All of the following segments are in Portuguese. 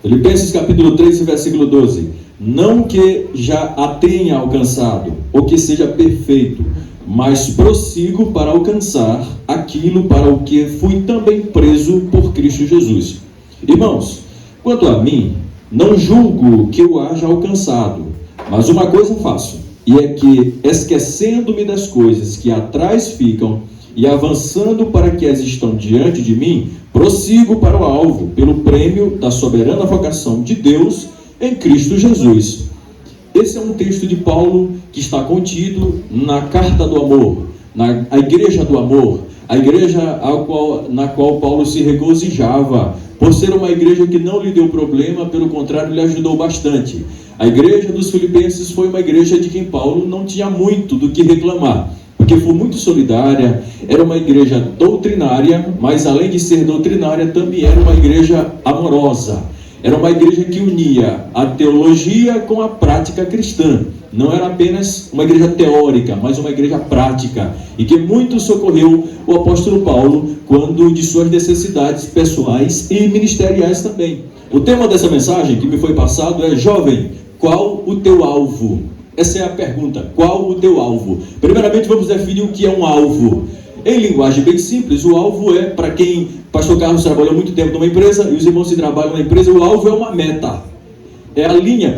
Filipenses capítulo 3, versículo 12. Não que já a tenha alcançado, ou que seja perfeito, mas prossigo para alcançar aquilo para o que fui também preso por Cristo Jesus. Irmãos, quanto a mim, não julgo que eu haja alcançado, mas uma coisa faço, e é que, esquecendo-me das coisas que atrás ficam, e avançando para que as estão diante de mim, prossigo para o alvo, pelo prêmio da soberana vocação de Deus em Cristo Jesus. Esse é um texto de Paulo que está contido na Carta do Amor, na Igreja do Amor, a igreja na qual Paulo se regozijava, por ser uma igreja que não lhe deu problema, pelo contrário, lhe ajudou bastante. A igreja dos Filipenses foi uma igreja de quem Paulo não tinha muito do que reclamar, porque foi muito solidária, era uma igreja doutrinária, mas além de ser doutrinária, também era uma igreja amorosa. Era uma igreja que unia a teologia com a prática cristã. Não era apenas uma igreja teórica, mas uma igreja prática, e que muito socorreu o apóstolo Paulo quando de suas necessidades pessoais e ministeriais também. O tema dessa mensagem que me foi passado é: jovem, qual o teu alvo? Essa é a pergunta, qual o teu alvo? Primeiramente vamos definir o que é um alvo. Em linguagem bem simples, o alvo é, para quem, pastor Carlos trabalhou muito tempo numa empresa, e os irmãos que trabalham na empresa, o alvo é uma meta. É a linha,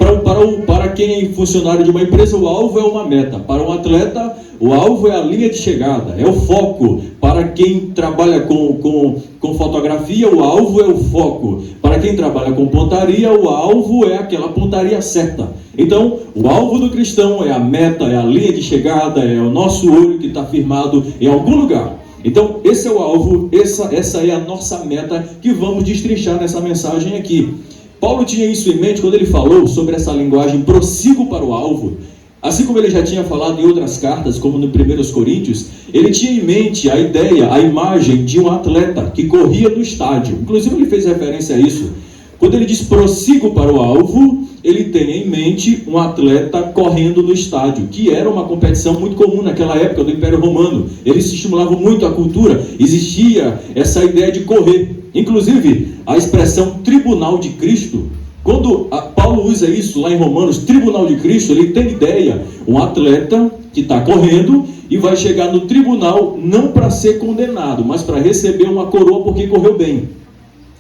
para quem é funcionário de uma empresa, o alvo é uma meta. Para um atleta, o alvo é a linha de chegada, é o foco. Para quem trabalha com fotografia, o alvo é o foco. Para quem trabalha com pontaria, o alvo é aquela pontaria certa. Então, o alvo do cristão é a meta, é a linha de chegada, é o nosso olho que está firmado em algum lugar. Então, esse é o alvo, essa é a nossa meta que vamos destrinchar nessa mensagem aqui. Paulo tinha isso em mente quando ele falou sobre essa linguagem prossigo para o alvo. Assim como ele já tinha falado em outras cartas, como no 1 Coríntios, ele tinha em mente a ideia, a imagem de um atleta que corria no estádio. Inclusive ele fez referência a isso. Quando ele diz prossigo para o alvo, ele tem em mente um atleta correndo no estádio, que era uma competição muito comum naquela época do Império Romano. Eles se estimulavam muito a cultura, existia essa ideia de correr. Inclusive, a expressão tribunal de Cristo, quando Paulo usa isso lá em Romanos, tribunal de Cristo, ele tem ideia, um atleta que está correndo e vai chegar no tribunal não para ser condenado, mas para receber uma coroa porque correu bem.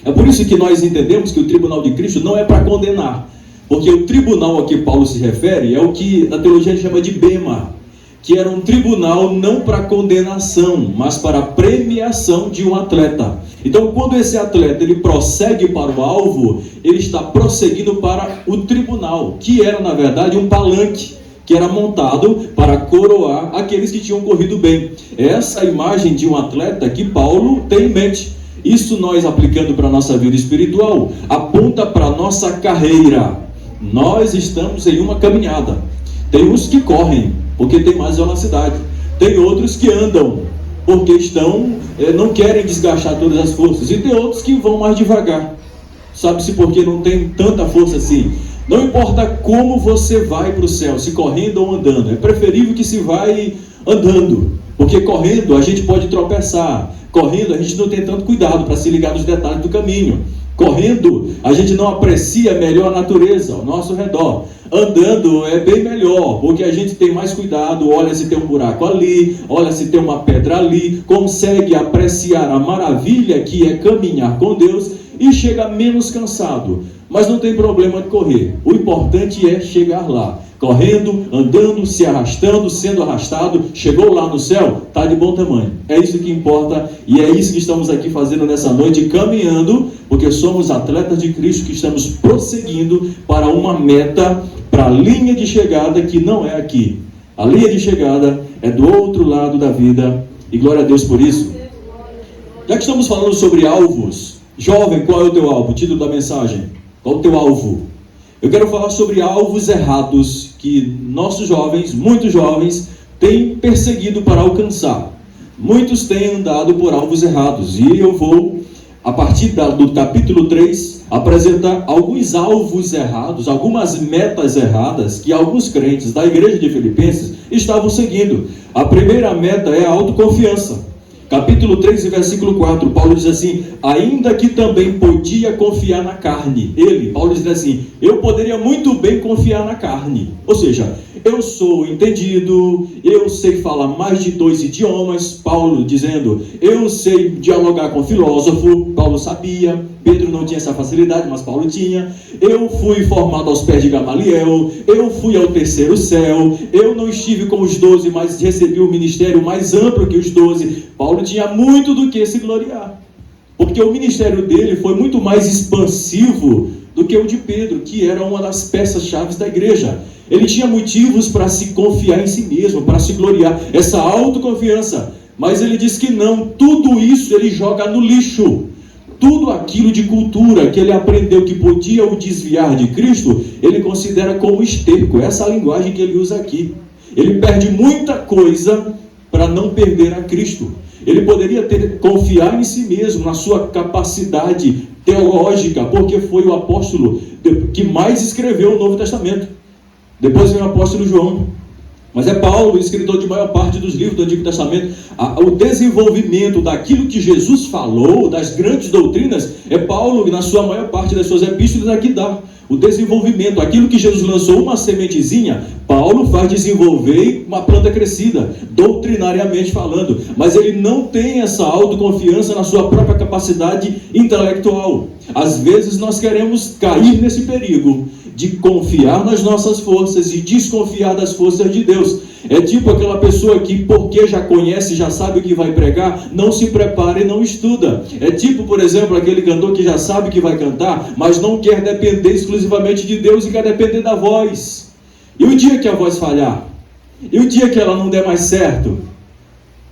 É por isso que nós entendemos que o tribunal de Cristo não é para condenar, porque o tribunal a que Paulo se refere é o que na teologia ele chama de bema, que era um tribunal não para condenação, mas para premiação de um atleta. Então, quando esse atleta ele prossegue para o alvo, ele está prosseguindo para o tribunal, que era na verdade um palanque, que era montado para coroar aqueles que tinham corrido bem. Essa imagem de um atleta que Paulo tem em mente. Isso nós aplicando para a nossa vida espiritual, aponta para a nossa carreira. Nós estamos em uma caminhada. Tem uns que correm, porque tem mais velocidade. Tem outros que andam, porque não querem desgastar todas as forças. E tem outros que vão mais devagar. Sabe-se porque não tem tanta força assim. Não importa como você vai para o céu, se correndo ou andando. É preferível que se vai andando, porque correndo a gente pode tropeçar. Correndo a gente não tem tanto cuidado para se ligar nos detalhes do caminho. Correndo a gente não aprecia melhor a natureza ao nosso redor. Andando é bem melhor, porque a gente tem mais cuidado, olha se tem um buraco ali, olha se tem uma pedra ali, consegue apreciar a maravilha que é caminhar com Deus e chega menos cansado. Mas não tem problema de correr, o importante é chegar lá. Correndo, andando, se arrastando, sendo arrastado, chegou lá no céu, está de bom tamanho. É isso que importa e é isso que estamos aqui fazendo nessa noite, caminhando, porque somos atletas de Cristo que estamos prosseguindo para uma meta, para a linha de chegada que não é aqui. A linha de chegada é do outro lado da vida e glória a Deus por isso. Já que estamos falando sobre alvos, jovem, qual é o teu alvo? O título da mensagem, qual é o teu alvo? Eu quero falar sobre alvos errados que nossos jovens, muitos jovens, têm perseguido para alcançar. Muitos têm andado por alvos errados. E eu vou, a partir do capítulo 3, apresentar alguns alvos errados, algumas metas erradas que alguns crentes da igreja de Filipenses estavam seguindo. A primeira meta é a autoconfiança. Capítulo 3, versículo 4, Paulo diz assim: ainda que também podia confiar na carne. Paulo diz assim: eu poderia muito bem confiar na carne. Ou seja, eu sou entendido, eu sei falar mais de 2 idiomas. Paulo dizendo: eu sei dialogar com filósofo. Paulo sabia. Pedro não tinha essa facilidade, mas Paulo tinha. Eu fui formado aos pés de Gamaliel, eu fui ao terceiro céu, eu não estive com os 12, mas recebi o ministério mais amplo que os 12. Paulo tinha muito do que se gloriar, porque o ministério dele foi muito mais expansivo do que o de Pedro, que era uma das peças-chave da igreja. Ele tinha motivos para se confiar em si mesmo, para se gloriar, essa autoconfiança. Mas ele diz que não, tudo isso ele joga no lixo. Tudo aquilo de cultura que ele aprendeu que podia o desviar de Cristo, ele considera como esterco. Essa é a linguagem que ele usa aqui. Ele perde muita coisa para não perder a Cristo. Ele poderia confiar em si mesmo, na sua capacidade teológica, porque foi o apóstolo que mais escreveu o Novo Testamento. Depois vem o apóstolo João. Mas é Paulo, escritor de maior parte dos livros do Antigo Testamento. O desenvolvimento daquilo que Jesus falou, das grandes doutrinas, é Paulo, na sua maior parte das suas epístolas, aqui dá. O desenvolvimento, aquilo que Jesus lançou uma sementezinha, Paulo faz desenvolver uma planta crescida, doutrinariamente falando. Mas ele não tem essa autoconfiança na sua própria capacidade intelectual. Às vezes nós queremos cair nesse perigo de confiar nas nossas forças e desconfiar das forças de Deus. É tipo aquela pessoa que, porque já conhece, já sabe o que vai pregar, não se prepara e não estuda. É tipo, por exemplo, aquele cantor que já sabe o que vai cantar, mas não quer depender exclusivamente de Deus e quer depender da voz. E o dia que a voz falhar? E o dia que ela não der mais certo?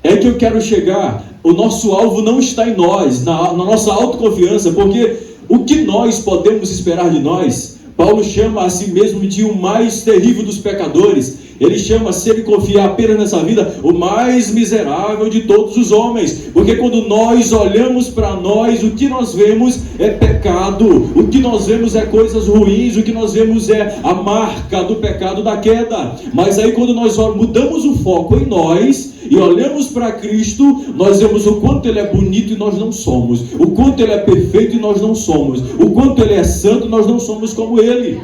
É que eu quero chegar. O nosso alvo não está em nós, na nossa autoconfiança, porque o que nós podemos esperar de nós? Paulo chama a si mesmo de o mais terrível dos pecadores. Ele chama, se ele confiar apenas nessa vida, o mais miserável de todos os homens. Porque quando nós olhamos para nós, o que nós vemos é pecado. O que nós vemos é coisas ruins. O que nós vemos é a marca do pecado, da queda. Mas aí quando nós mudamos o foco em nós e olhamos para Cristo, nós vemos o quanto Ele é bonito e nós não somos. O quanto Ele é perfeito e nós não somos. O quanto Ele é santo e nós não somos como Ele.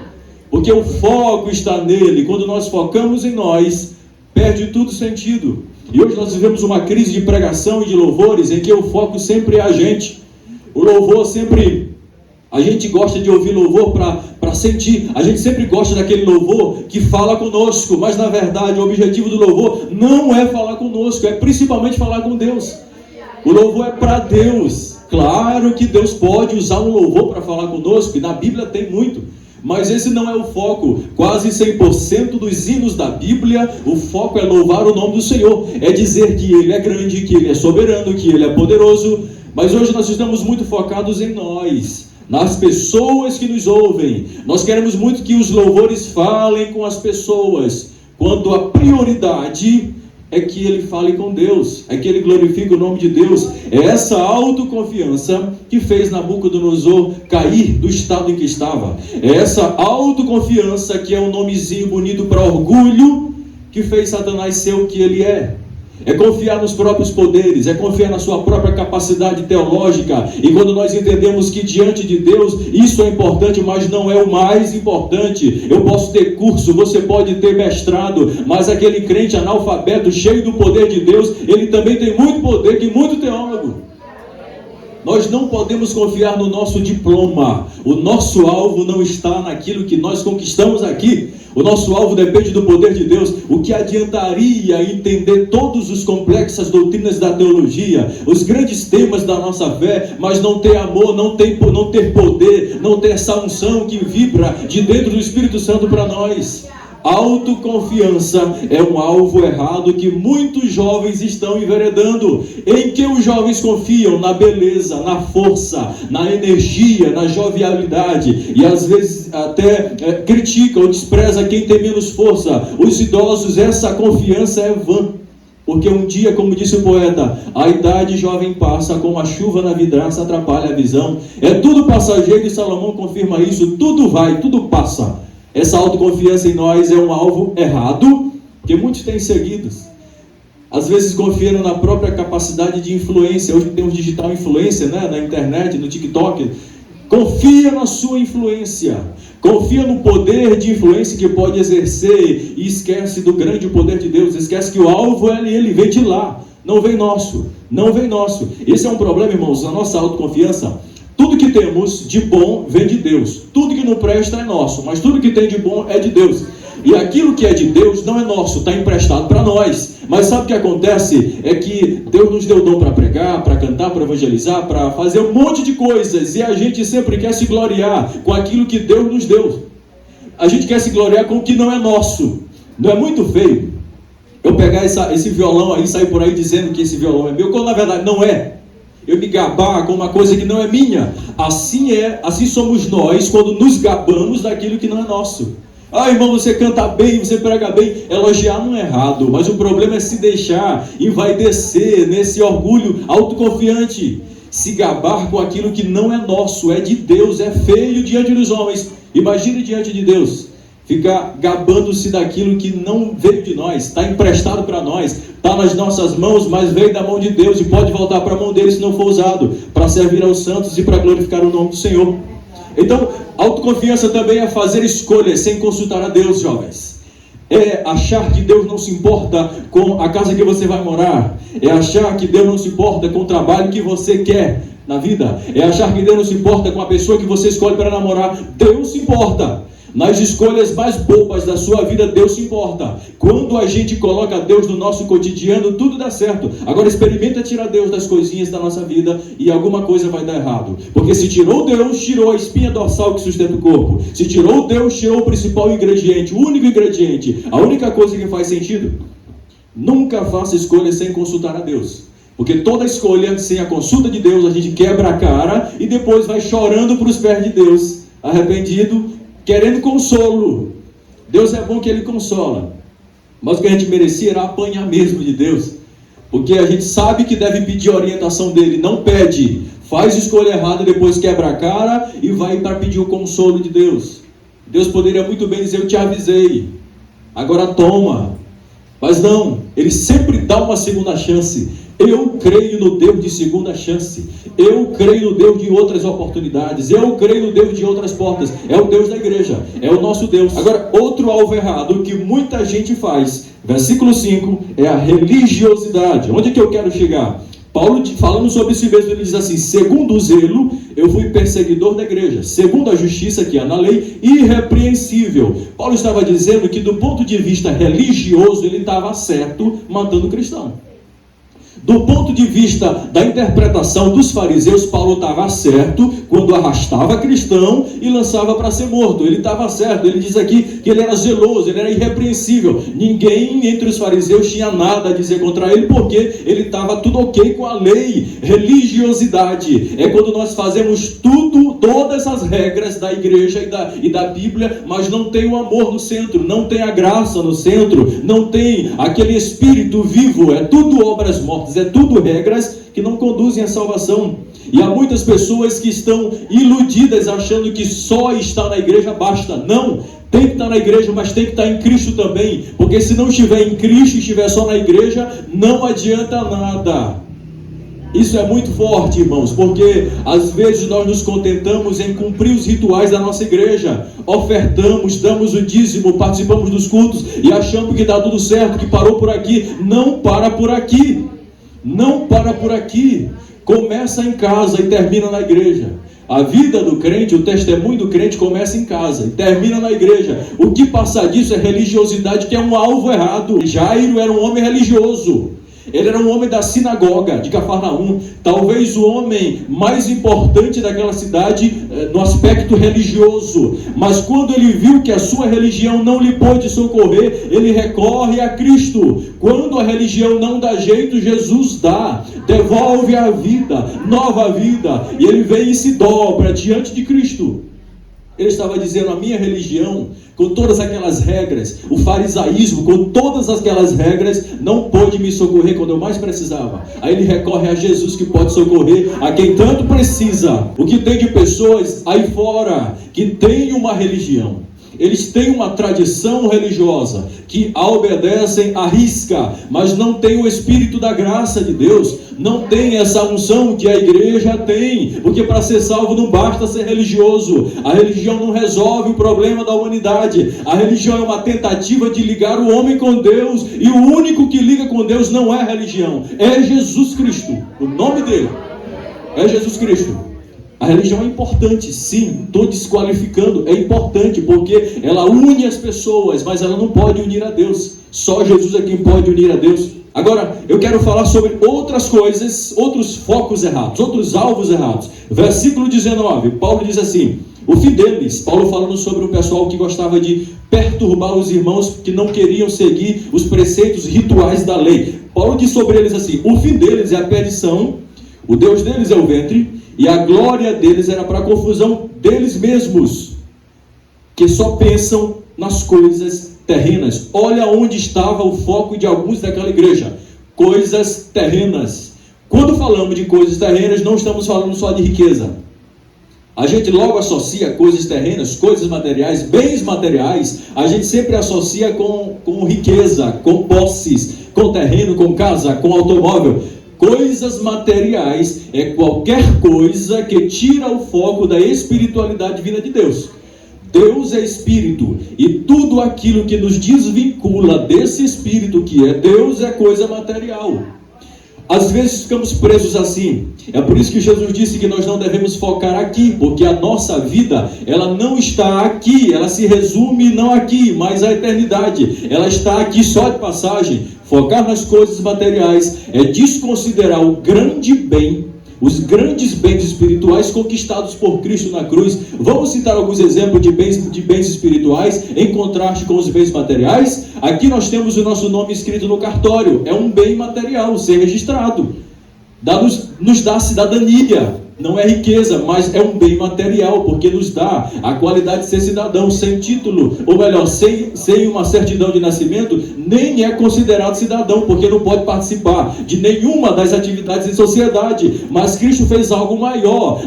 Porque o foco está nele. Quando nós focamos em nós, perde tudo sentido. E hoje nós vivemos uma crise de pregação e de louvores em que o foco sempre é a gente. O louvor sempre... A gente gosta de ouvir louvor para sentir. A gente sempre gosta daquele louvor que fala conosco. Mas na verdade o objetivo do louvor não é falar conosco. É principalmente falar com Deus. O louvor é para Deus. Claro que Deus pode usar um louvor para falar conosco. E na Bíblia tem muito. Mas esse não é o foco. Quase 100% dos hinos da Bíblia, o foco é louvar o nome do Senhor. É dizer que Ele é grande, que Ele é soberano, que Ele é poderoso. Mas hoje nós estamos muito focados em nós, nas pessoas que nos ouvem. Nós queremos muito que os louvores falem com as pessoas, quando a prioridade é que ele fale com Deus, é que ele glorifique o nome de Deus. É essa autoconfiança que fez Nabucodonosor cair do estado em que estava. É essa autoconfiança, que é um nomezinho bonito para orgulho, que fez Satanás ser o que ele é. É confiar nos próprios poderes, é confiar na sua própria capacidade teológica. E quando nós entendemos que diante de Deus isso é importante, mas não é o mais importante. Eu posso ter curso, você pode ter mestrado, mas aquele crente analfabeto, cheio do poder de Deus, ele também tem muito poder que muito teólogo. Nós não podemos confiar no nosso diploma. O nosso alvo não está naquilo que nós conquistamos aqui. O nosso alvo depende do poder de Deus. O que adiantaria entender todos os complexas doutrinas da teologia, os grandes temas da nossa fé, mas não ter amor, não ter poder, não ter essa unção que vibra de dentro do Espírito Santo para nós? Autoconfiança é um alvo errado que muitos jovens estão enveredando. Em que os jovens confiam? Na beleza, na força, na energia, na jovialidade, e às vezes até critica ou despreza quem tem menos força. Os idosos, essa confiança é vã, porque um dia, como disse o poeta, a idade jovem passa, como a chuva na vidraça atrapalha a visão. É tudo passageiro, e Salomão confirma isso. Tudo vai, tudo passa. Essa autoconfiança em nós é um alvo errado, que muitos têm seguido. Às vezes confiando na própria capacidade de influência. Hoje temos digital influência, né? Na internet, no TikTok. Confia na sua influência. Confia no poder de influência que pode exercer e esquece do grande poder de Deus. Esquece que o alvo ele vem de lá, não vem nosso. Não vem nosso. Esse é um problema, irmãos, na nossa autoconfiança. Tudo que temos de bom vem de Deus. Tudo que não presta é nosso, mas tudo que tem de bom é de Deus. E aquilo que é de Deus não é nosso, está emprestado para nós. Mas sabe o que acontece? É que Deus nos deu dom para pregar, para cantar, para evangelizar, para fazer um monte de coisas. E a gente sempre quer se gloriar com aquilo que Deus nos deu. A gente quer se gloriar com o que não é nosso. Não é muito feio eu pegar esse violão aí e sair por aí dizendo que esse violão é meu, quando na verdade não é. Eu me gabar com uma coisa que não é minha. Assim somos nós quando nos gabamos daquilo que não é nosso. Ah, irmão, você canta bem, você prega bem. Elogiar não é errado, mas o problema é se deixar envaidecer nesse orgulho autoconfiante. Se gabar com aquilo que não é nosso, é de Deus, é feio diante dos homens. Imagine diante de Deus, ficar gabando-se daquilo que não veio de nós, está emprestado para nós, está nas nossas mãos, mas veio da mão de Deus e pode voltar para a mão dele se não for usado, para servir aos santos e para glorificar o nome do Senhor. Então, autoconfiança também é fazer escolhas sem consultar a Deus, jovens. É achar que Deus não se importa com a casa que você vai morar. É achar que Deus não se importa com o trabalho que você quer na vida. É achar que Deus não se importa com a pessoa que você escolhe para namorar. Deus se importa. Nas escolhas mais bobas da sua vida, Deus se importa. Quando a gente coloca Deus no nosso cotidiano, tudo dá certo. Agora experimenta tirar Deus das coisinhas da nossa vida e alguma coisa vai dar errado. Porque se tirou Deus, tirou a espinha dorsal que sustenta o corpo. Se tirou Deus, tirou o principal ingrediente, o único ingrediente, a única coisa que faz sentido. Nunca faça escolhas sem consultar a Deus. Porque toda escolha sem a consulta de Deus, a gente quebra a cara e depois vai chorando para os pés de Deus, arrependido, querendo consolo. Deus é bom que Ele consola, mas o que a gente merecia era apanhar mesmo de Deus, porque a gente sabe que deve pedir a orientação dEle, não pede, faz escolha errada, depois quebra a cara e vai para pedir o consolo de Deus. Deus poderia muito bem dizer, eu te avisei, agora toma. Mas não, Ele sempre dá uma segunda chance. Eu creio no Deus de segunda chance. Eu creio no Deus de outras oportunidades. Eu creio no Deus de outras portas. É o Deus da igreja, é o nosso Deus. Agora, outro alvo errado que muita gente faz, versículo 5, é a religiosidade. Onde é que eu quero chegar? Paulo, falando sobre si mesmo, ele diz assim, segundo o zelo, eu fui perseguidor da igreja, segundo a justiça que há na lei, irrepreensível. Paulo estava dizendo que do ponto de vista religioso, ele estava certo matando cristão. Do ponto de vista da interpretação dos fariseus, Paulo estava certo quando arrastava cristão e lançava para ser morto. Ele estava certo. Ele diz aqui que ele era zeloso, ele era irrepreensível. Ninguém entre os fariseus tinha nada a dizer contra ele, porque ele estava tudo ok com a lei. Religiosidade é quando nós fazemos tudo, todas as regras da igreja e da Bíblia, mas não tem o amor no centro, não tem a graça no centro, não tem aquele espírito vivo, é tudo obras mortas. É tudo regras que não conduzem à salvação. E há muitas pessoas que estão iludidas achando que só estar na igreja basta. Não, tem que estar na igreja, mas tem que estar em Cristo também. Porque se não estiver em Cristo e estiver só na igreja, não adianta nada. Isso é muito forte, irmãos, porque às vezes nós nos contentamos em cumprir os rituais da nossa igreja. Ofertamos, damos o dízimo, participamos dos cultos e achamos que está tudo certo, que parou por aqui. Não para por aqui. Não para por aqui. Começa em casa e termina na igreja. A vida do crente, o testemunho do crente começa em casa e termina na igreja. O que passa disso é religiosidade, que é um alvo errado. Jairo era um homem religioso. Ele era um homem da sinagoga de Cafarnaum, talvez o homem mais importante daquela cidade no aspecto religioso. Mas quando ele viu que a sua religião não lhe pôde socorrer, ele recorre a Cristo. Quando a religião não dá jeito, Jesus dá, devolve a vida, nova vida, e ele vem e se dobra diante de Cristo. Ele estava dizendo, a minha religião, com todas aquelas regras, o farisaísmo, com todas aquelas regras, não pôde me socorrer quando eu mais precisava. Aí ele recorre a Jesus, que pode socorrer a quem tanto precisa. O que tem de pessoas aí fora que tem uma religião, Eles têm uma tradição religiosa que a obedecem à risca, mas não tem o Espírito da graça de Deus, não tem essa unção que a igreja tem, porque para ser salvo não basta ser religioso. A religião não resolve o problema da humanidade. A religião é uma tentativa de ligar o homem com Deus, e o único que liga com Deus não é a religião, é Jesus Cristo. O nome dele é Jesus Cristo. A religião é importante, sim, estou desqualificando, é importante porque ela une as pessoas, mas ela não pode unir a Deus. Só Jesus é quem pode unir a Deus. Agora, eu quero falar sobre outras coisas, outros focos errados, outros alvos errados. Versículo 19, Paulo diz assim: o fim deles, Paulo falando sobre o pessoal que gostava de perturbar os irmãos, que não queriam seguir os preceitos rituais da lei. Paulo diz sobre eles assim: o fim deles é a perdição, o Deus deles é o ventre, e a glória deles era para a confusão deles mesmos, que só pensam nas coisas terrenas. Olha onde estava o foco de alguns daquela igreja: coisas terrenas. Quando falamos de coisas terrenas, não estamos falando só de riqueza. A gente logo associa coisas terrenas, coisas materiais, bens materiais, a gente sempre associa com riqueza, com posses, com terreno, com casa, com automóvel. Coisas materiais é qualquer coisa que tira o foco da espiritualidade divina de Deus. Deus é espírito, e tudo aquilo que nos desvincula desse espírito que é Deus é coisa material. Às vezes ficamos presos assim. É por isso que Jesus disse que nós não devemos focar aqui, porque a nossa vida, ela não está aqui, ela se resume não aqui, mas a eternidade, ela está aqui só de passagem. Focar nas coisas materiais é desconsiderar o grande bem, os grandes bens espirituais conquistados por Cristo na cruz. Vamos citar alguns exemplos de bens espirituais em contraste com os bens materiais. Aqui nós temos o nosso nome escrito no cartório, é um bem material, ser registrado, nos dá cidadania. Não é riqueza, mas é um bem material, porque nos dá a qualidade de ser cidadão. Sem título, ou melhor, sem uma certidão de nascimento, nem é considerado cidadão, porque não pode participar de nenhuma das atividades em sociedade. Mas Cristo fez algo maior,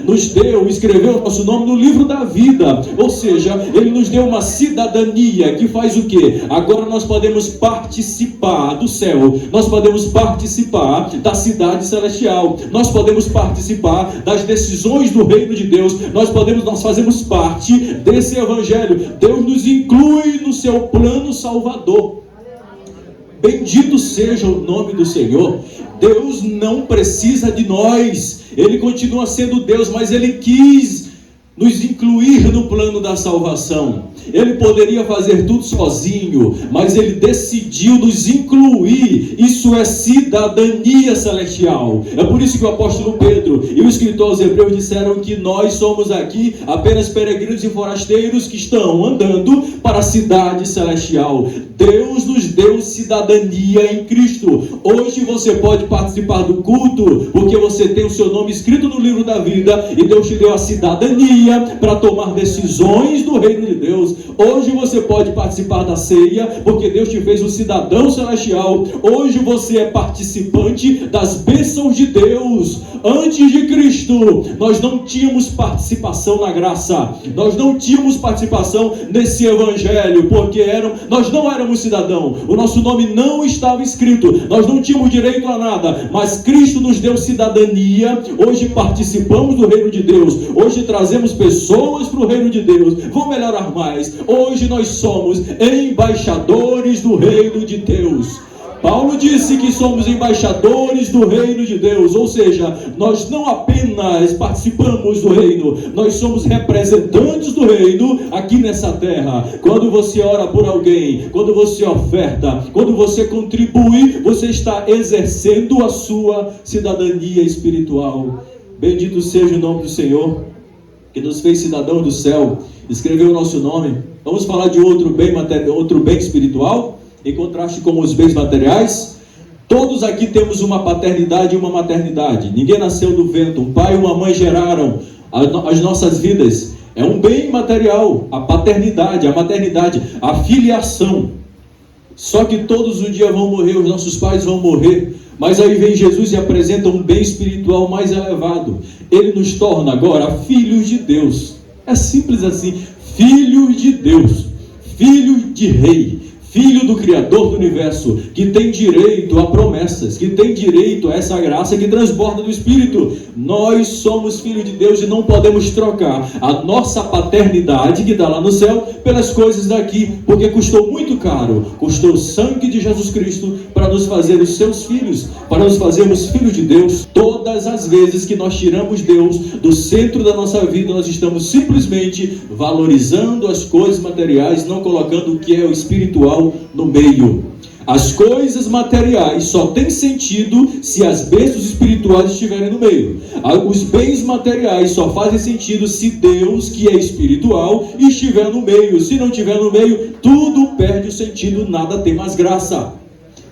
escreveu o nosso nome no livro da vida, ou seja, Ele nos deu uma cidadania que faz o quê? Agora nós podemos participar do céu, nós podemos participar da cidade celestial, nós podemos participar das decisões do reino de Deus, nós fazemos parte desse evangelho. Deus nos inclui no seu plano salvador. Bendito seja o nome do Senhor. Deus não precisa de nós, Ele continua sendo Deus, mas Ele quis nos incluir no plano da salvação. Ele poderia fazer tudo sozinho, mas Ele decidiu nos incluir. Isso é cidadania celestial. É por isso que o apóstolo Pedro e o escritor aos Hebreus disseram que nós somos aqui apenas peregrinos e forasteiros que estão andando para a cidade celestial. Deus nos deu cidadania em Cristo. Hoje você pode participar do culto porque você tem o seu nome escrito no livro da vida, e Deus te deu a cidadania para tomar decisões do reino de Deus. Hoje você pode participar da ceia porque Deus te fez um cidadão celestial. Hoje você é participante das bênçãos de Deus. Antes de Cristo, nós não tínhamos participação na graça, nós não tínhamos participação nesse evangelho, porque nós não éramos cidadão, o nosso nome não estava escrito, nós não tínhamos direito a nada, mas Cristo nos deu cidadania. Hoje participamos do reino de Deus, hoje trazemos pessoas para o reino de Deus. Vou melhorar mais, hoje nós somos embaixadores do reino de Deus. Paulo disse que somos embaixadores do reino de Deus, ou seja, nós não apenas participamos do reino, nós somos representantes do reino aqui nessa terra. Quando você ora por alguém, quando você oferta, quando você contribui, você está exercendo a sua cidadania espiritual. Bendito seja o nome do Senhor, que nos fez cidadãos do céu, escreveu o nosso nome. Vamos falar de outro bem espiritual, em contraste com os bens materiais. Todos aqui temos uma paternidade e uma maternidade. Ninguém nasceu do vento. Um pai e uma mãe geraram as nossas vidas. É um bem material, a paternidade, a maternidade, a filiação. Só que todos um dia vão morrer, os nossos pais vão morrer. Mas aí vem Jesus e apresenta um bem espiritual mais elevado. Ele nos torna agora filhos de Deus. É simples assim, filhos de Deus. filho de rei, filho do Criador do universo, que tem direito a promessas, que tem direito a essa graça que transborda do Espírito. Nós somos filhos de Deus e não podemos trocar a nossa paternidade que está lá no céu pelas coisas daqui, porque custou muito caro, custou o sangue de Jesus Cristo para nos fazer os seus filhos, para nos fazermos filhos de Deus. Todas as vezes que nós tiramos Deus do centro da nossa vida, nós estamos simplesmente valorizando as coisas materiais, não colocando o que é o espiritual no meio. As coisas materiais só têm sentido se as bênçãos espirituais estiverem no meio. Os bens materiais só fazem sentido se Deus, que é espiritual, estiver no meio. Se não estiver no meio, tudo perde o sentido, nada tem mais graça.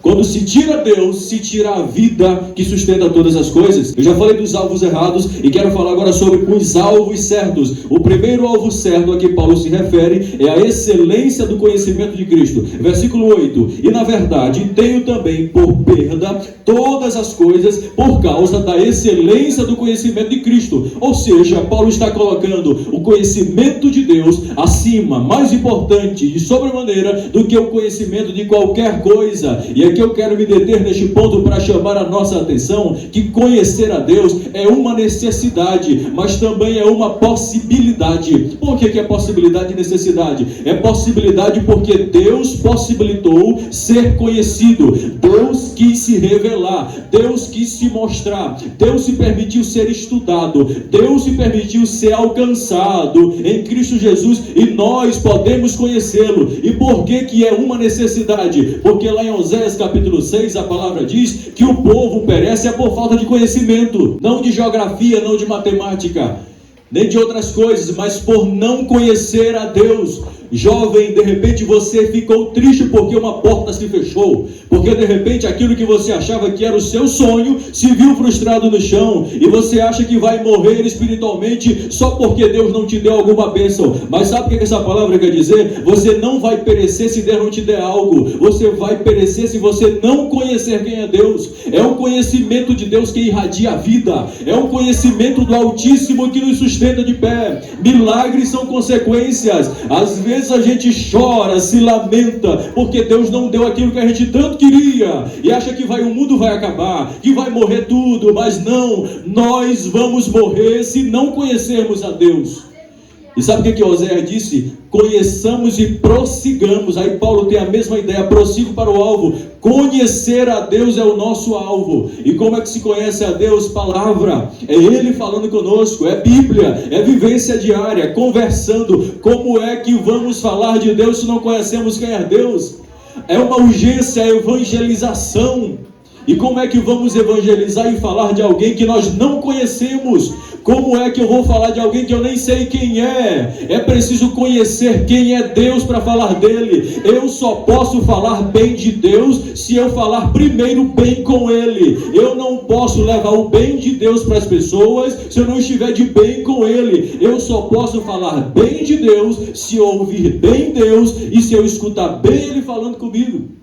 Quando se tira Deus, se tira a vida que sustenta todas as coisas. Eu já falei dos alvos errados e quero falar agora sobre os alvos certos. O primeiro alvo certo a que Paulo se refere é a excelência do conhecimento de Cristo. Versículo 8. E na verdade, tenho também por perda todas as coisas por causa da excelência do conhecimento de Cristo. Ou seja, Paulo está colocando o conhecimento de Deus acima, mais importante de sobremaneira do que o conhecimento de qualquer coisa. E aqui eu quero me deter neste ponto para chamar a nossa atenção que conhecer a Deus é uma necessidade, mas também é uma possibilidade. Por que é possibilidade e necessidade? É possibilidade porque Deus possibilitou ser conhecido, Deus quis se revelar, Deus quis se mostrar, Deus se permitiu ser estudado, Deus se permitiu ser alcançado em Cristo Jesus e nós podemos conhecê-lo. E por que é uma necessidade? Porque lá em Oséias capítulo 6, a palavra diz que o povo perece por falta de conhecimento, não de geografia, não de matemática, nem de outras coisas, mas por não conhecer a Deus. Jovem, de repente você ficou triste porque uma porta se fechou, porque de repente aquilo que você achava que era o seu sonho se viu frustrado no chão, e você acha que vai morrer espiritualmente só porque Deus não te deu alguma bênção. Mas sabe o que essa palavra quer dizer? Você não vai perecer se Deus não te der algo, você vai perecer se você não conhecer quem é Deus. É o conhecimento de Deus que irradia a vida, é o conhecimento do Altíssimo que nos sustenta de pé. Milagres são consequências. Às vezes a gente chora, se lamenta porque Deus não deu aquilo que a gente tanto queria e acha que o mundo vai acabar, que vai morrer tudo, mas não, nós vamos morrer se não conhecermos a Deus. E sabe o que Oséias disse? Conheçamos e prossigamos. Aí Paulo tem a mesma ideia, prossigo para o alvo. Conhecer a Deus é o nosso alvo. E como é que se conhece a Deus? Palavra, é Ele falando conosco, é Bíblia, é vivência diária, conversando. Como é que vamos falar de Deus se não conhecemos quem é Deus? É uma urgência, a evangelização. E como é que vamos evangelizar e falar de alguém que nós não conhecemos? Como é que eu vou falar de alguém que eu nem sei quem é? É preciso conhecer quem é Deus para falar dele. Eu só posso falar bem de Deus se eu falar primeiro bem com ele. Eu não posso levar o bem de Deus para as pessoas se eu não estiver de bem com ele. Eu só posso falar bem de Deus se eu ouvir bem Deus e se eu escutar bem ele falando comigo.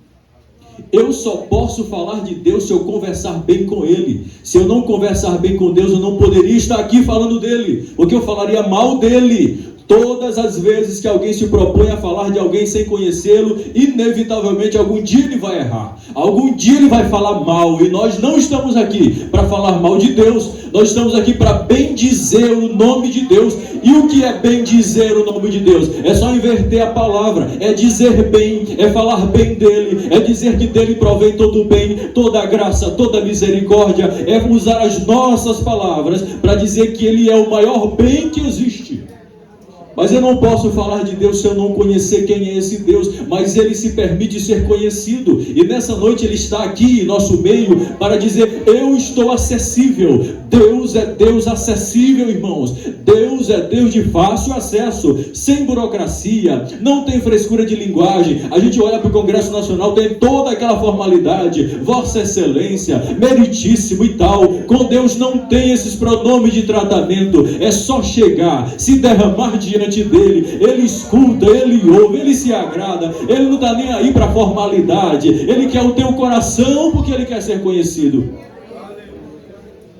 Eu só posso falar de Deus se eu conversar bem com Ele. Se eu não conversar bem com Deus, eu não poderia estar aqui falando dele, porque eu falaria mal dele. Todas as vezes que alguém se propõe a falar de alguém sem conhecê-lo, inevitavelmente algum dia ele vai errar, algum dia ele vai falar mal, e nós não estamos aqui para falar mal de Deus, nós estamos aqui para bendizer o nome de Deus. E o que é bendizer o nome de Deus? É só inverter a palavra, é dizer bem, é falar bem dele, é dizer que dele provém todo o bem, toda a graça, toda a misericórdia, é usar as nossas palavras para dizer que ele é o maior bem que existe. Mas eu não posso falar de Deus se eu não conhecer quem é esse Deus. Mas Ele se permite ser conhecido. E nessa noite Ele está aqui em nosso meio para dizer: eu estou acessível. Deus é Deus acessível, irmãos. Deus é Deus de fácil acesso, sem burocracia, não tem frescura de linguagem. A gente olha para o Congresso Nacional, tem toda aquela formalidade, Vossa Excelência, meritíssimo e tal. Com Deus não tem esses pronomes de tratamento. É só chegar, se derramar diante dele, ele escuta, ele ouve, ele se agrada, ele não está nem aí para formalidade, ele quer o teu coração porque ele quer ser conhecido.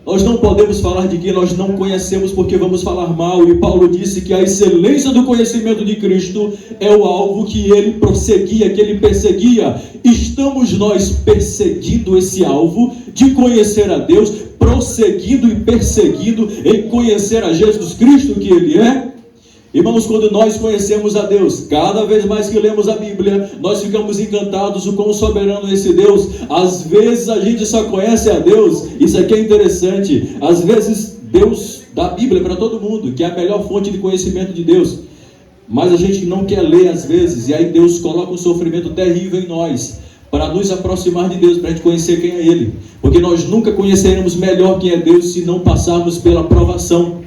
Nós não podemos falar de quem nós não conhecemos, porque vamos falar mal. E Paulo disse que a excelência do conhecimento de Cristo é o alvo que ele prosseguia, que ele perseguia. Estamos nós perseguindo esse alvo de conhecer a Deus, prosseguindo e perseguindo em conhecer a Jesus Cristo que ele é? Irmãos, quando nós conhecemos a Deus, cada vez mais que lemos a Bíblia, nós ficamos encantados com o soberano é esse Deus. Às vezes a gente só conhece a Deus, isso aqui é interessante, às vezes Deus dá a Bíblia para todo mundo, que é a melhor fonte de conhecimento de Deus, mas a gente não quer ler às vezes, e aí Deus coloca um sofrimento terrível em nós, para nos aproximar de Deus, para a gente conhecer quem é Ele, porque nós nunca conheceremos melhor quem é Deus se não passarmos pela provação.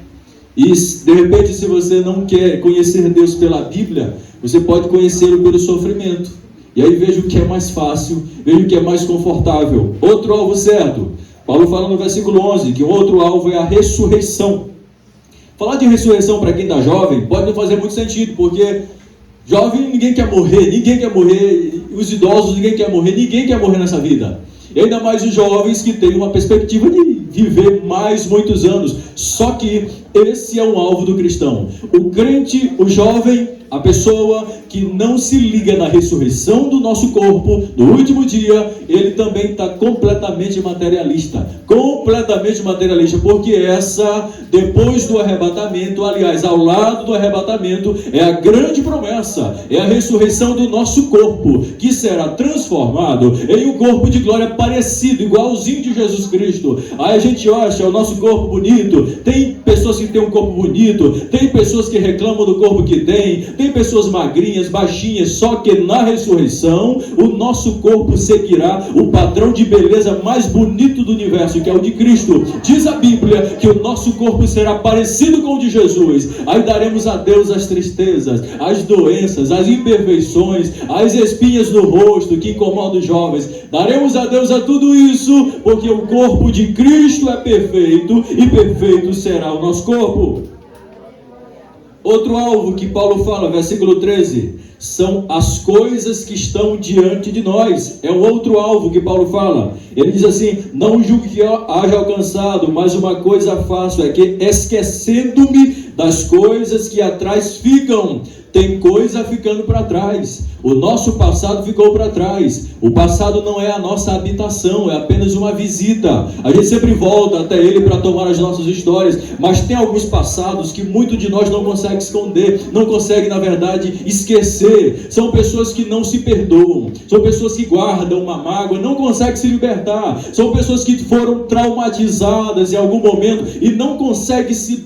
E de repente, se você não quer conhecer Deus pela Bíblia, você pode conhecê-lo pelo sofrimento. E aí veja o que é mais fácil, veja o que é mais confortável. Outro alvo certo, Paulo fala no versículo 11, que o outro alvo é a ressurreição. Falar de ressurreição para quem está jovem pode não fazer muito sentido, porque jovem ninguém quer morrer, os idosos ninguém quer morrer nessa vida. E ainda mais os jovens que têm uma perspectiva de viver mais muitos anos. Só que esse é um alvo do cristão. O crente, o jovem, a pessoa que não se liga na ressurreição do nosso corpo, no último dia, ele também está completamente materialista. Porque essa, depois do arrebatamento, aliás, ao lado do arrebatamento, é a grande promessa, é a ressurreição do nosso corpo, que será transformado em um corpo de glória parecido, igualzinho de Jesus Cristo. Aí a gente acha o nosso corpo bonito, tem pessoas que têm um corpo bonito, tem pessoas que reclamam do corpo que tem pessoas magrinhas, baixinhas, só que na ressurreição, o nosso corpo seguirá o padrão de beleza mais bonito do universo, que é o de Cristo. Diz a Bíblia que o nosso corpo será parecido com o de Jesus. Aí daremos a Deus as tristezas, as doenças, as imperfeições, as espinhas no rosto que incomodam os jovens. Daremos a Deus a tudo isso, porque o corpo de Cristo é perfeito e perfeito será o nosso corpo. Outro alvo que Paulo fala, versículo 13, são as coisas que estão diante de nós. É um outro alvo que Paulo fala. Ele diz assim: não julgue que haja alcançado, mas uma coisa faço, é que esquecendo-me das coisas que atrás ficam. Tem coisa ficando para trás. O nosso passado ficou para trás. O passado não é a nossa habitação, é apenas uma visita. A gente sempre volta até ele para tomar as nossas histórias, mas tem alguns passados que muito de nós não consegue esconder, não consegue, na verdade, esquecer. São pessoas que não se perdoam, são pessoas que guardam uma mágoa, não conseguem se libertar, são pessoas que foram traumatizadas em algum momento e não conseguem se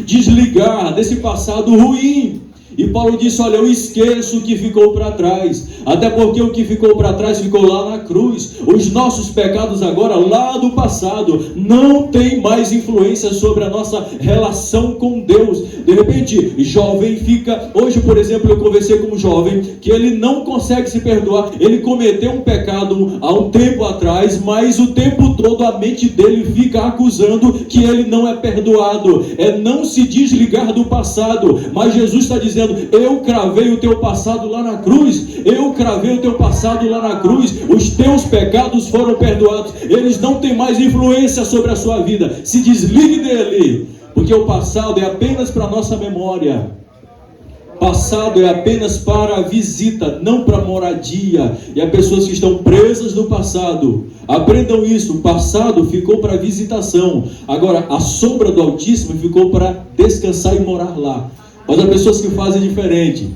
desligar desse passado ruim. E Paulo disse: olha, eu esqueço o que ficou para trás, até porque o que ficou para trás ficou lá na cruz. Os nossos pecados agora, lá do passado, não tem mais influência sobre a nossa relação com Deus. De repente, jovem fica... Hoje, por exemplo, eu conversei com um jovem que ele não consegue se perdoar. Ele cometeu um pecado há um tempo atrás, mas o tempo todo a mente dele fica acusando que ele não é perdoado. É não se desligar do passado. Mas Jesus está dizendo: eu cravei o teu passado lá na cruz, eu cravei o teu passado lá na cruz, os teus pecados foram perdoados, eles não têm mais influência sobre a sua vida. Se desligue dele, porque o passado é apenas para a nossa memória. Passado é apenas para a visita, não para moradia. E há pessoas que estão presas no passado. Aprendam isso: o passado ficou para visitação, agora a sombra do Altíssimo ficou para descansar e morar lá. Mas há pessoas que fazem diferente.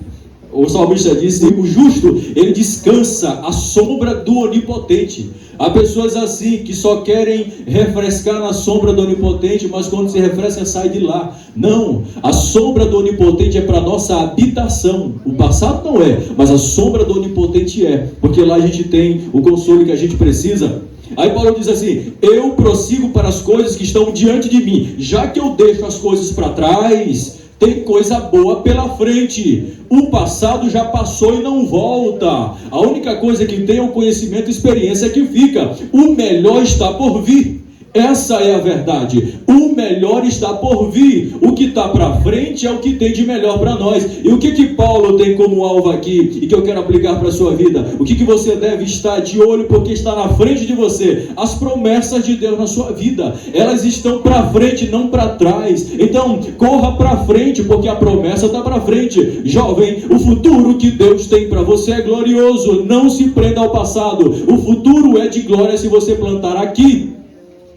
O salmista disse: o justo, ele descansa à sombra do Onipotente. Há pessoas assim, que só querem refrescar na sombra do Onipotente, mas quando se refresca, sai de lá. Não, a sombra do Onipotente é para a nossa habitação. O passado não é, mas a sombra do Onipotente é, porque lá a gente tem o consolo que a gente precisa. Aí Paulo diz assim: eu prossigo para as coisas que estão diante de mim. Já que eu deixo as coisas para trás, tem coisa boa pela frente. O passado já passou e não volta. A única coisa que tem é o conhecimento e experiência que fica. O melhor está por vir. Essa é a verdade. O melhor está por vir. O que está para frente é o que tem de melhor para nós. E o que Paulo tem como alvo aqui e que eu quero aplicar para a sua vida? O que você deve estar de olho porque está na frente de você? As promessas de Deus na sua vida. Elas estão para frente, não para trás. Então, corra para frente porque a promessa está para frente. Jovem, o futuro que Deus tem para você é glorioso. Não se prenda ao passado. O futuro é de glória se você plantar aqui.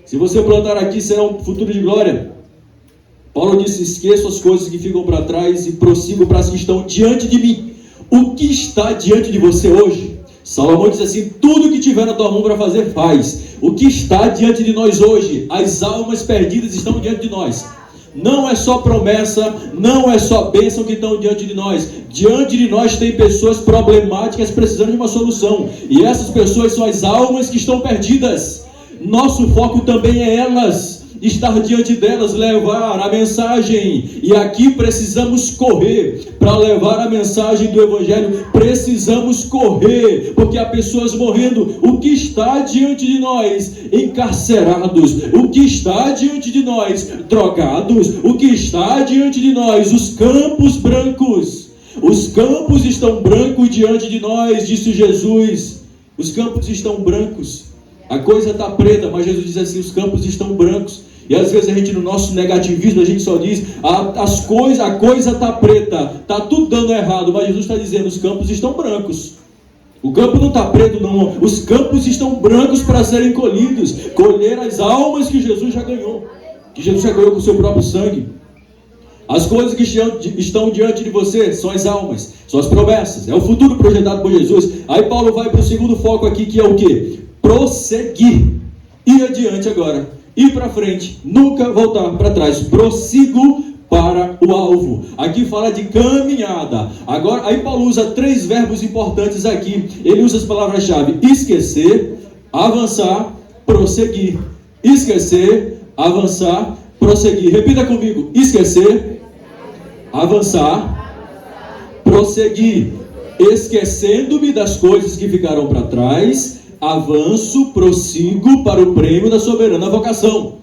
Se você plantar aqui, será um futuro de glória. Paulo disse: esqueço as coisas que ficam para trás e prossigo para as que estão diante de mim. O que está diante de você hoje? Salomão diz assim: tudo que tiver na tua mão para fazer, faz. O que está diante de nós hoje? As almas perdidas estão diante de nós. Não é só promessa, não é só bênção que estão diante de nós. Diante de nós tem pessoas problemáticas precisando de uma solução. E essas pessoas são as almas que estão perdidas. Nosso foco também é elas, estar diante delas, levar a mensagem. E aqui precisamos correr para levar a mensagem do Evangelho. Precisamos correr, porque há pessoas morrendo. O que está diante de nós? Encarcerados. O que está diante de nós? Drogados. O que está diante de nós? Os campos brancos. Os campos estão brancos diante de nós, disse Jesus. Os campos estão brancos. A coisa está preta, mas Jesus diz assim: os campos estão brancos. E às vezes a gente, no nosso negativismo, a gente só diz: a coisa está preta, está tudo dando errado. Mas Jesus está dizendo: os campos estão brancos. O campo não está preto, não. Os campos estão brancos para serem colhidos. Colher as almas que Jesus já ganhou. Que Jesus já ganhou com o seu próprio sangue. As coisas que estão diante de você são as almas, são as promessas. É o futuro projetado por Jesus. Aí Paulo vai para o segundo foco aqui, que é o quê? Prosseguir, ir adiante agora, ir para frente, nunca voltar para trás. Prossigo para o alvo. Aqui fala de caminhada. Agora, aí Paulo usa 3 verbos importantes aqui. Ele usa as palavras-chave: esquecer, avançar, prosseguir. Esquecer, avançar, prosseguir. Repita comigo: esquecer, avançar, prosseguir. Esquecendo-me das coisas que ficaram para trás, avanço, prossigo para o prêmio da soberana vocação.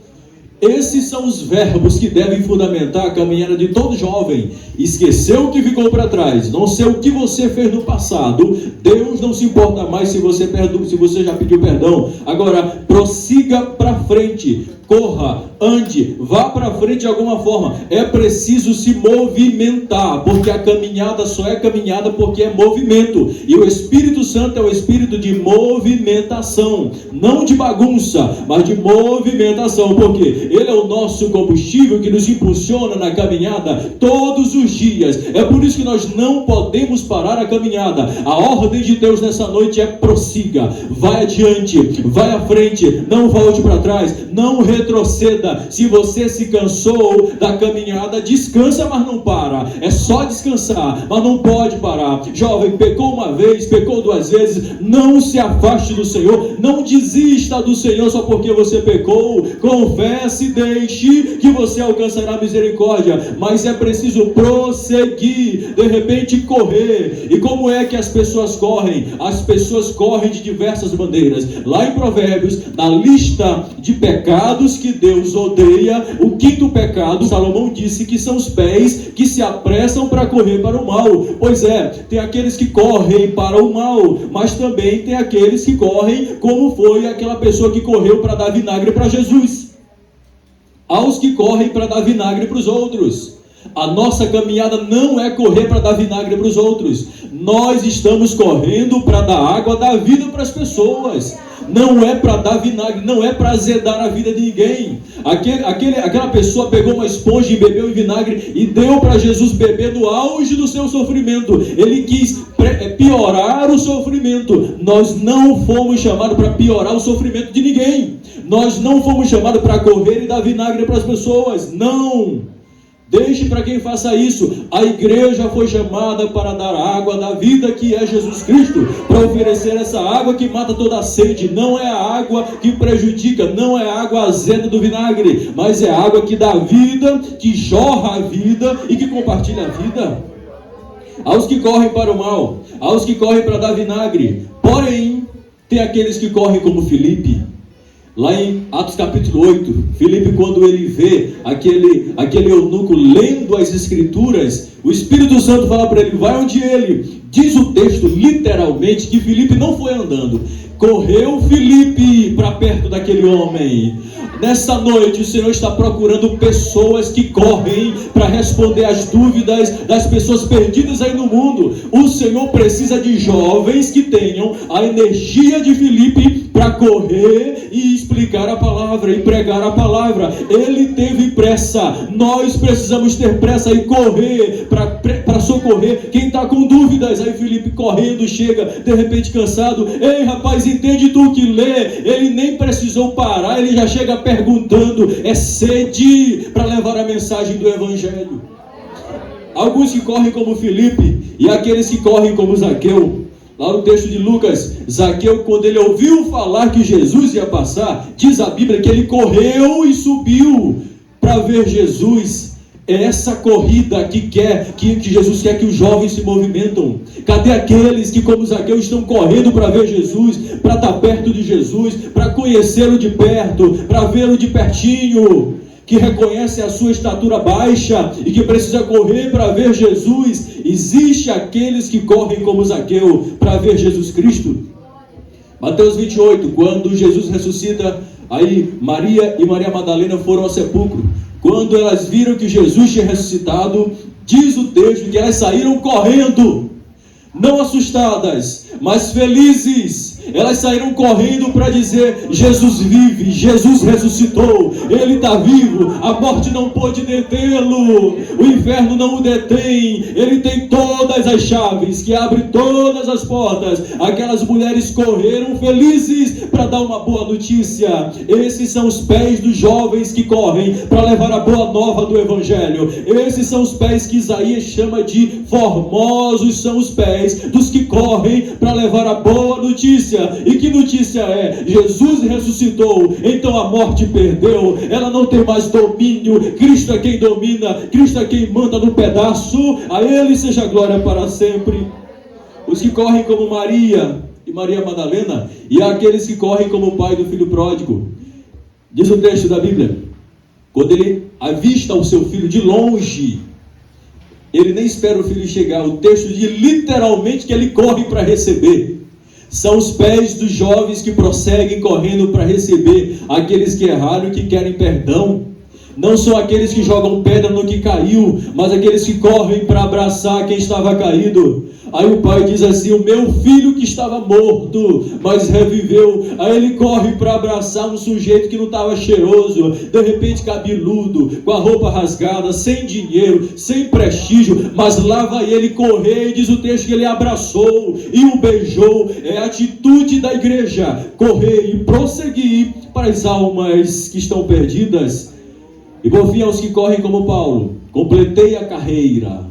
Esses são os verbos que devem fundamentar a caminhada de todo jovem. Esquecer o que ficou para trás, não sei o que você fez no passado. Deus não se importa mais se você já pediu perdão. Agora, prossiga para frente, corra, ande, vá para frente de alguma forma. É preciso se movimentar, porque a caminhada só é caminhada porque é movimento. E o Espírito Santo é o espírito de movimentação, não de bagunça, mas de movimentação, porque Ele é o nosso combustível que nos impulsiona na caminhada todos os dias. É por isso que nós não podemos parar a caminhada. A ordem de Deus nessa noite é: prossiga, vai adiante, vai à frente, não volte para trás, não retroceda. Se você se cansou da caminhada, descansa, mas não para. É só descansar, mas não pode parar. Jovem, pecou uma vez, pecou 2 vezes, não se afaste do Senhor, não desista do Senhor só porque você pecou. Confesse, deixe que você alcançará a misericórdia, mas é preciso prosseguir, de repente correr. E como é que as pessoas correm? As pessoas correm de diversas maneiras. Lá em Provérbios, na lista de pecados que Deus odeia, o 5º pecado, Salomão disse que são os pés que se apressam para correr para o mal. Pois é, tem aqueles que correm para o mal, mas também tem aqueles que correm como foi aquela pessoa que correu para dar vinagre para Jesus. Aos que correm para dar vinagre para os outros. A nossa caminhada não é correr para dar vinagre para os outros. Nós estamos correndo para dar água da vida para as pessoas. Não é para dar vinagre, não é para azedar a vida de ninguém. Aquela pessoa pegou uma esponja e bebeu em vinagre e deu para Jesus beber no auge do seu sofrimento. Ele quis piorar o sofrimento. Nós não fomos chamados para piorar o sofrimento de ninguém. Nós não fomos chamados para correr e dar vinagre para as pessoas. Não! Deixe para quem faça isso. A igreja foi chamada para dar a água da vida, que é Jesus Cristo, para oferecer essa água que mata toda a sede. Não é a água que prejudica, não é a água azeda do vinagre, mas é a água que dá vida, que jorra a vida e que compartilha a vida. Aos que correm para o mal, aos que correm para dar vinagre. Porém, tem aqueles que correm como Filipe. Lá em Atos capítulo 8, Filipe, quando ele vê aquele eunuco lendo as escrituras, o Espírito Santo fala para ele, vai onde ele. Diz o texto literalmente que Filipe não foi andando, correu Filipe para perto daquele homem. Nessa noite o Senhor está procurando pessoas que correm para responder às dúvidas das pessoas perdidas aí no mundo. O Senhor precisa de jovens que tenham a energia de Filipe para correr e explicar a palavra e pregar a palavra. Ele teve pressa, nós precisamos ter pressa e correr para socorrer quem está com dúvidas. Aí Filipe correndo chega, de repente cansado, ei rapaz, entende tu que lê? Ele nem precisou parar, ele já chega perguntando, é sede para levar a mensagem do Evangelho. Alguns que correm como Filipe e aqueles que correm como Zaqueu. Lá no texto de Lucas, Zaqueu, quando ele ouviu falar que Jesus ia passar, diz a Bíblia que ele correu e subiu para ver Jesus. É essa corrida que Jesus quer que os jovens se movimentam. Cadê aqueles que, como Zaqueu, estão correndo para ver Jesus, para estar perto de Jesus, para conhecê-lo de perto, para vê-lo de pertinho, que reconhece a sua estatura baixa e que precisa correr para ver Jesus? Existe aqueles que correm como Zaqueu para ver Jesus Cristo. Mateus 28, quando Jesus ressuscita, aí Maria e Maria Madalena foram ao sepulcro. Quando elas viram que Jesus tinha ressuscitado, diz o texto que elas saíram correndo, não assustadas, mas felizes. Elas saíram correndo para dizer, Jesus vive, Jesus ressuscitou, Ele está vivo, a morte não pôde detê-lo, o inferno não o detém, Ele tem todas as chaves, que abre todas as portas. Aquelas mulheres correram felizes para dar uma boa notícia. Esses são os pés dos jovens que correm para levar a boa nova do Evangelho. Esses são os pés que Isaías chama de formosos, são os pés dos que correm para levar a boa notícia. E que notícia é? Jesus ressuscitou, então a morte perdeu, ela não tem mais domínio. Cristo é quem domina, Cristo é quem manda no pedaço, a Ele seja glória para sempre. Os que correm como Maria e Maria Madalena, e aqueles que correm como o pai do filho pródigo. Diz o texto da Bíblia, quando ele avista o seu filho de longe, ele nem espera o filho chegar. O texto diz literalmente que ele corre para receber. São os pés dos jovens que prosseguem correndo para receber aqueles que erraram e que querem perdão. Não são aqueles que jogam pedra no que caiu, mas aqueles que correm para abraçar quem estava caído. Aí o pai diz assim, o meu filho que estava morto, mas reviveu. Aí ele corre para abraçar um sujeito que não estava cheiroso, de repente cabeludo, com a roupa rasgada, sem dinheiro, sem prestígio, mas lá vai ele correr, e diz o texto que ele abraçou e o beijou. É a atitude da igreja, correr e prosseguir para as almas que estão perdidas. E por fim aos que correm como Paulo, completei a carreira,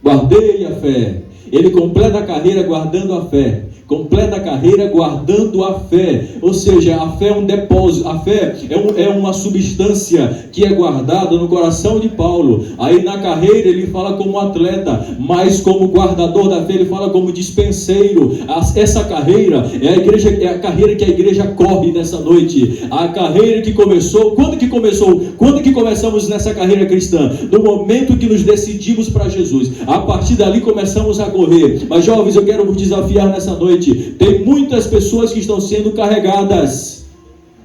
guardei a fé. Ele completa a carreira guardando a fé. Completa a carreira guardando a fé. Ou seja, a fé é um depósito. A fé é uma substância que é guardada no coração de Paulo. Aí na carreira ele fala como atleta, mas como guardador da fé ele fala como dispenseiro. Essa carreira é a carreira que a igreja corre nessa noite. A carreira que começou. Quando que começou? Quando que começamos nessa carreira cristã? No momento que nos decidimos para Jesus. A partir dali começamos a correr. Mas jovens, eu quero vos desafiar nessa noite. Tem muitas pessoas que estão sendo carregadas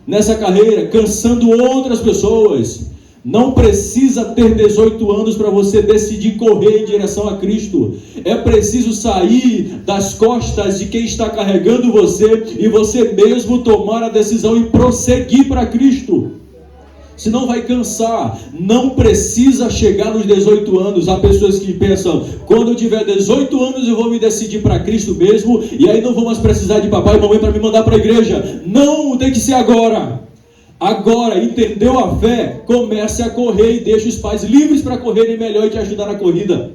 nessa carreira, cansando outras pessoas. Não precisa ter 18 anos para você decidir correr em direção a Cristo. É preciso sair das costas de quem está carregando você e você mesmo tomar a decisão e prosseguir para Cristo. Senão vai cansar. Não precisa chegar nos 18 anos. Há pessoas que pensam, quando eu tiver 18 anos eu vou me decidir para Cristo mesmo, e aí não vou mais precisar de papai e mamãe para me mandar para a igreja. Não, tem que ser agora. Agora, entendeu a fé? Comece a correr e deixe os pais livres para correrem melhor e te ajudar na corrida.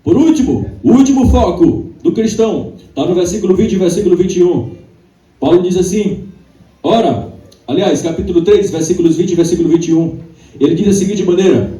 Por último, o último foco do cristão está no versículo 20 e versículo 21. Paulo diz assim, aliás, capítulo 3, versículos 20 e versículo 21, ele diz da seguinte maneira,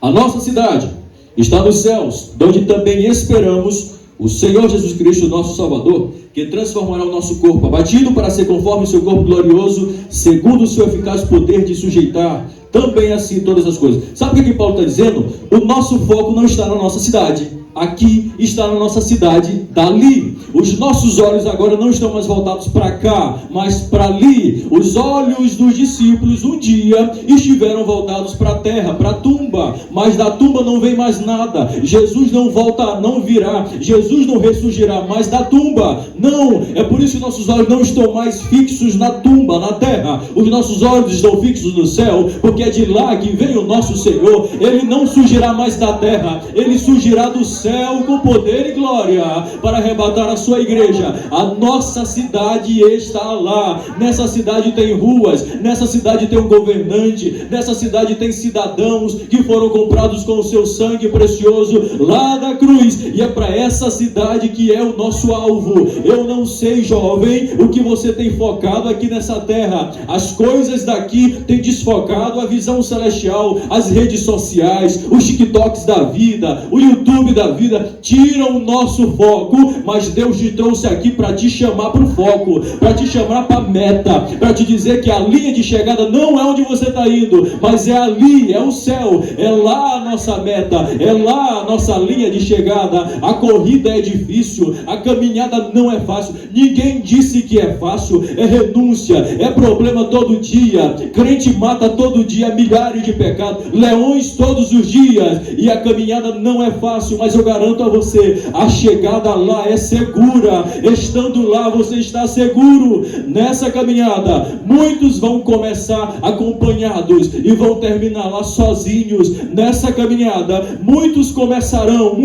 a nossa cidade está nos céus, de onde também esperamos O Senhor Jesus Cristo, nosso Salvador, que transformará o nosso corpo abatido para ser conforme o seu corpo glorioso, segundo o seu eficaz poder de sujeitar também assim todas as coisas. Sabe o que Paulo está dizendo? O nosso foco não está na nossa cidade. Aqui está na nossa cidade, dali. Os nossos olhos agora não estão mais voltados para cá, mas para ali. Os olhos dos discípulos um dia estiveram voltados para a terra, para a tumba, mas da tumba não vem mais nada. Jesus não volta, não virá. Jesus não ressurgirá mais da tumba. Não, é por isso que nossos olhos não estão mais fixos na tumba, na terra. Os nossos olhos estão fixos no céu, porque é de lá que vem o nosso Senhor. Ele não surgirá mais da terra, ele surgirá do céu com poder e glória para arrebatar a sua igreja. A nossa cidade está lá. Nessa cidade tem ruas, nessa cidade tem um governante, nessa cidade tem cidadãos que foram comprados com o seu sangue precioso lá da cruz, e é para essa cidade que é o nosso alvo. Eu não sei, jovem, o que você tem focado aqui nessa terra. As coisas daqui têm desfocado a visão celestial. As redes sociais, os TikToks da vida, o YouTube da vida tiram o nosso foco, mas Deus te trouxe aqui para te chamar para o foco, para te chamar para a meta, para te dizer que a linha de chegada não é onde você está indo, mas é ali, é o céu, é lá a nossa meta, é lá a nossa linha de chegada. A corrida é difícil, a caminhada não é fácil, ninguém disse que é fácil, é renúncia, é problema todo dia, crente mata todo dia milhares de pecados, leões todos os dias, e a caminhada não é fácil, mas eu garanto a você, a chegada lá é segura. Estando lá você está seguro. Nessa caminhada muitos vão começar acompanhados e vão terminar lá sozinhos. Nessa caminhada muitos começarão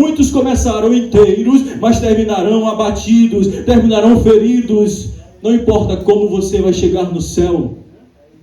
inteiros, mas terminarão abatidos, terminarão feridos. Não importa como você vai chegar no céu,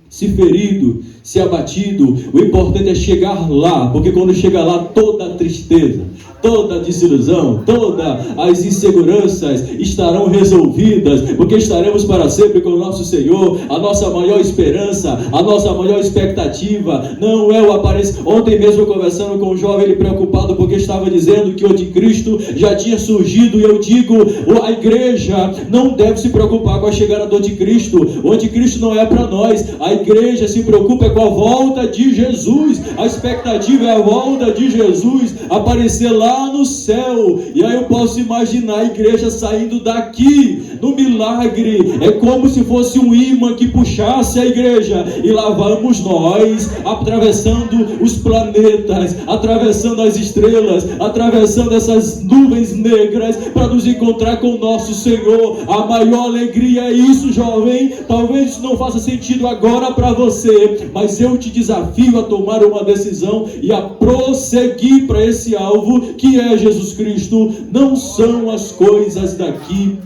se ferido, se abatido, o importante é chegar lá, porque quando chega lá, toda a tristeza, toda a desilusão, todas as inseguranças estarão resolvidas, porque estaremos para sempre com o nosso Senhor. A nossa maior esperança, a nossa maior expectativa não é o aparecer. Ontem mesmo conversando com um jovem, ele preocupado porque estava dizendo que o anticristo já tinha surgido, e eu digo, a igreja não deve se preocupar com a chegada do anticristo. O anticristo não é para nós, a igreja se preocupa com a volta de Jesus. A expectativa é a volta de Jesus aparecer lá no céu. E aí eu posso imaginar a igreja saindo daqui no milagre. É como se fosse um imã que puxasse a igreja, e lá vamos nós atravessando os planetas, atravessando as estrelas, atravessando essas nuvens negras para nos encontrar com o nosso Senhor. A maior alegria é isso, jovem. Talvez isso não faça sentido agora para você, mas eu te desafio a tomar uma decisão e a prosseguir para esse alvo que é Jesus Cristo. Não são as coisas daqui.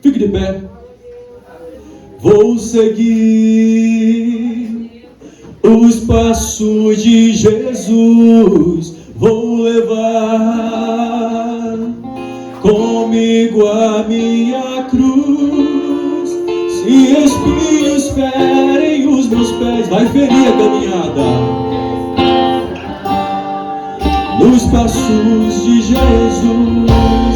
Fique de pé. Vou seguir os passos de Jesus, vou levar comigo a minha cruz. Se espinhos ferem os meus pés, vai ferir a caminhada. Nos passos de Jesus,